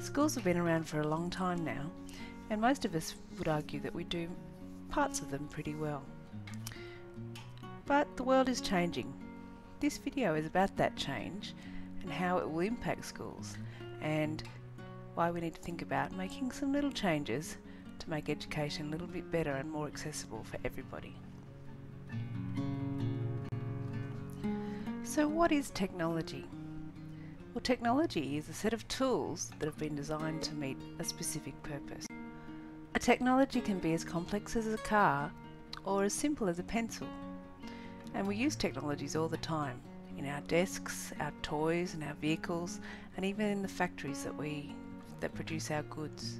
Schools have been around for a long time now, and most of us would argue that we do parts of them pretty well. But the world is changing. This video is about that change and how it will impact schools, and why we need to think about making some little changes to make education a little bit better and more accessible for everybody. So what is technology? Well, technology is a set of tools that have been designed to meet a specific purpose. A technology can be as complex as a car or as simple as a pencil. And we use technologies all the time, in our desks, our toys and our vehicles, and even in the factories that produce our goods.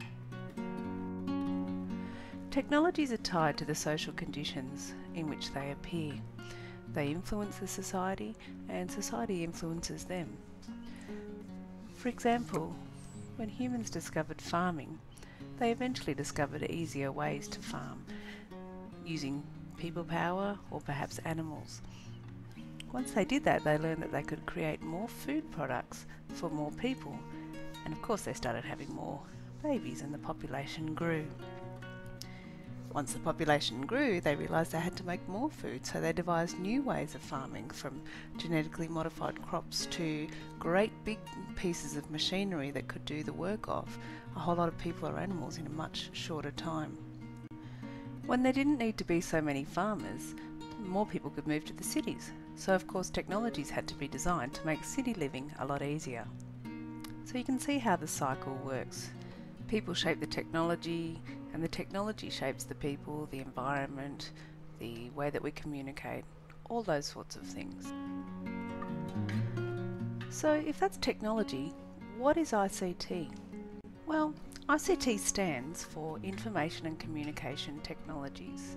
Technologies are tied to the social conditions in which they appear. They influence the society, and society influences them. For example, when humans discovered farming, they eventually discovered easier ways to farm, using people power or perhaps animals. Once they did that, they learned that they could create more food products for more people, and of course they started having more babies and the population grew. Once the population grew, they realised they had to make more food, so they devised new ways of farming, from genetically modified crops to great big pieces of machinery that could do the work of a whole lot of people or animals in a much shorter time. When there didn't need to be so many farmers, more people could move to the cities, so of course technologies had to be designed to make city living a lot easier. So you can see how the cycle works. People shape the technology, and the technology shapes the people, the environment, the way that we communicate, all those sorts of things. So if that's technology, what is ICT? Well, ICT stands for Information and Communication Technologies.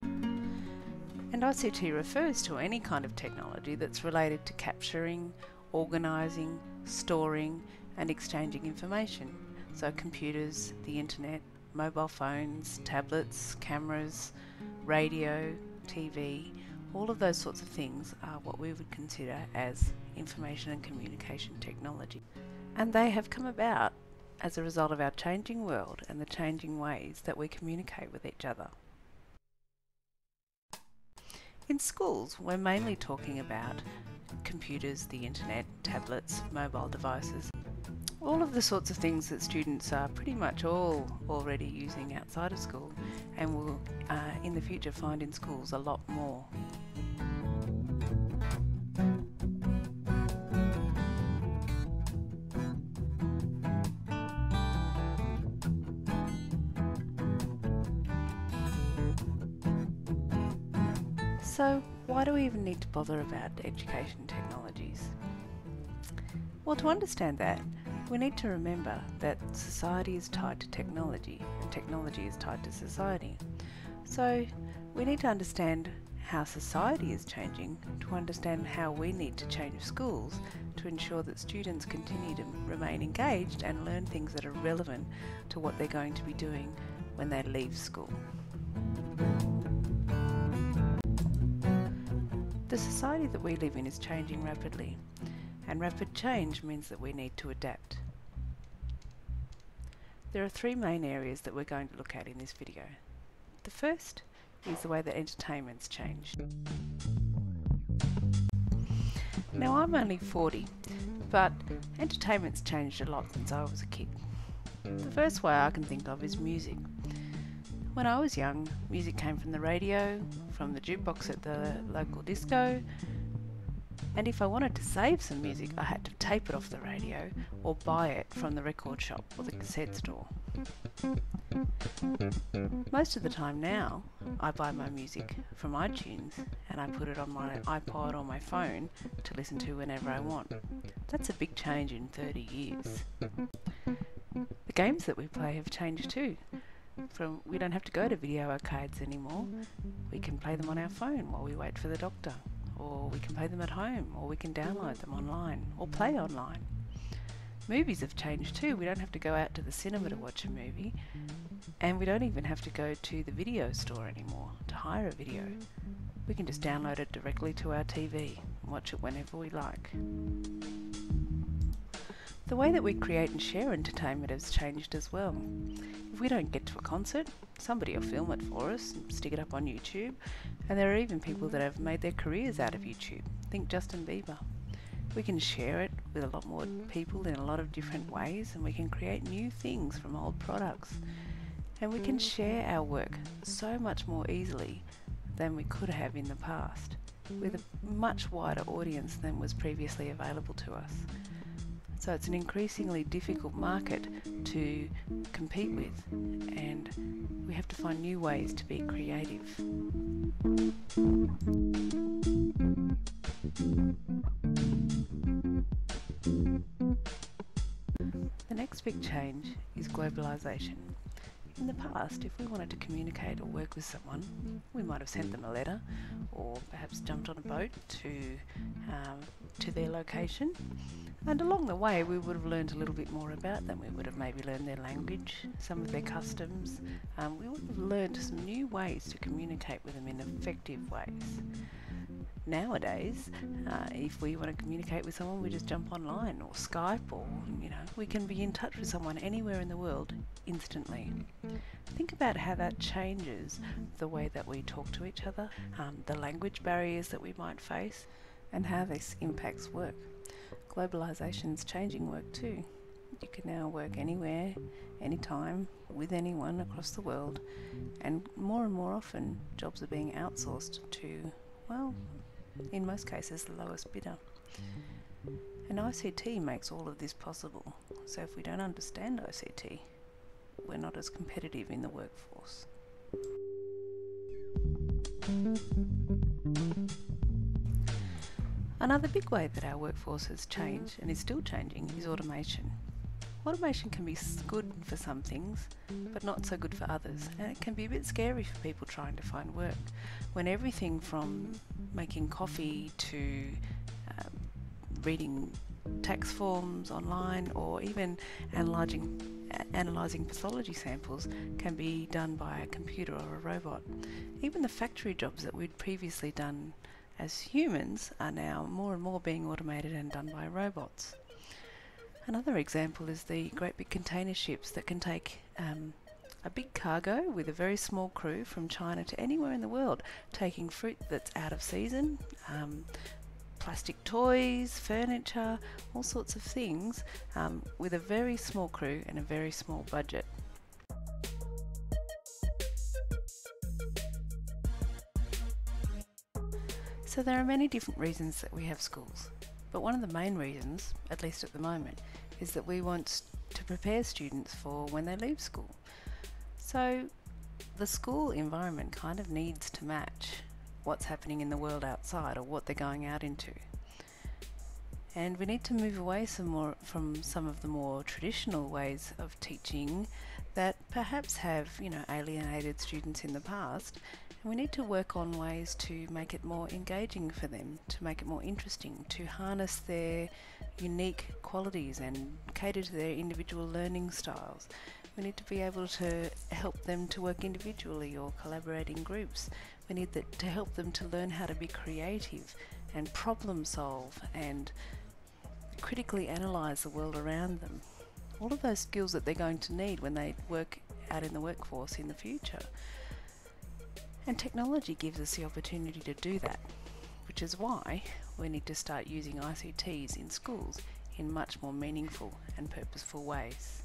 And ICT refers to any kind of technology that's related to capturing, organising, storing and exchanging information. So computers, the internet, mobile phones, tablets, cameras, radio, TV, all of those sorts of things are what we would consider as information and communication technology. And they have come about as a result of our changing world and the changing ways that we communicate with each other. In schools, we're mainly talking about computers, the internet, tablets, mobile devices, all of the sorts of things that students are pretty much all already using outside of school and will in the future find in schools a lot more. So why do we even need to bother about education technologies? Well, to understand that, we need to remember that society is tied to technology and technology is tied to society. So we need to understand how society is changing to understand how we need to change schools to ensure that students continue to remain engaged and learn things that are relevant to what they're going to be doing when they leave school. The society that we live in is changing rapidly, and rapid change means that we need to adapt. There are three main areas that we're going to look at in this video. The first is the way that entertainment's changed. Now, I'm only 40, but entertainment's changed a lot since I was a kid. The first way I can think of is music. When I was young, music came from the radio, from the jukebox at the local disco, and if I wanted to save some music, I had to tape it off the radio or buy it from the record shop or the cassette store. Most of the time now, I buy my music from iTunes and I put it on my iPod or my phone to listen to whenever I want. That's a big change in 30 years. The games that we play have changed too. We don't have to go to video arcades anymore. We can play them on our phone while we wait for the doctor, or we can play them at home, or we can download them online or play online. Movies have changed too. We don't have to go out to the cinema to watch a movie, and we don't even have to go to the video store anymore to hire a video. We can just download it directly to our TV and watch it whenever we like. The way that we create and share entertainment has changed as well. If we don't get to a concert, somebody will film it for us and stick it up on YouTube, and there are even people that have made their careers out of YouTube. Think Justin Bieber. We can share it with a lot more people in a lot of different ways, and we can create new things from old products. And we can share our work so much more easily than we could have in the past, with a much wider audience than was previously available to us. So it's an increasingly difficult market to compete with, and we have to find new ways to be creative. The next big change is globalisation. In the past, if we wanted to communicate or work with someone, we might have sent them a letter or perhaps jumped on a boat to their location. And along the way, we would have learned a little bit more about them. We would have maybe learned their language, some of their customs. We would have learned some new ways to communicate with them in effective ways. Nowadays, if we want to communicate with someone, we just jump online or Skype, or we can be in touch with someone anywhere in the world instantly. Think about how that changes the way that we talk to each other, the language barriers that we might face, and how this impacts work. Globalisation's changing work too. You can now work anywhere, anytime, with anyone across the world, and more often jobs are being outsourced to, well, in most cases, the lowest bidder. And ICT makes all of this possible. So if we don't understand ICT, we're not as competitive in the workforce. Another big way that our workforce has changed, and is still changing, is automation. Automation can be good for some things, but not so good for others, and it can be a bit scary for people trying to find work, when everything from making coffee to reading tax forms online, or even analysing pathology samples can be done by a computer or a robot. Even the factory jobs that we'd previously done as humans are now more and more being automated and done by robots. Another example is the great big container ships that can take a big cargo with a very small crew from China to anywhere in the world, taking fruit that's out of season, plastic toys, furniture, all sorts of things, with a very small crew and a very small budget. So there are many different reasons that we have schools, but one of the main reasons, at least at the moment, is that we want to prepare students for when they leave school. So the school environment kind of needs to match what's happening in the world outside, or what they're going out into. And we need to move away from some of the more traditional ways of teaching that perhaps have, alienated students in the past. And we need to work on ways to make it more engaging for them, to make it more interesting, to harness their unique qualities and cater to their individual learning styles. We need to be able to help them to work individually or collaborate in groups. We need to help them to learn how to be creative and problem solve and critically analyse the world around them. All of those skills that they're going to need when they work out in the workforce in the future. And technology gives us the opportunity to do that, which is why we need to start using ICTs in schools in much more meaningful and purposeful ways.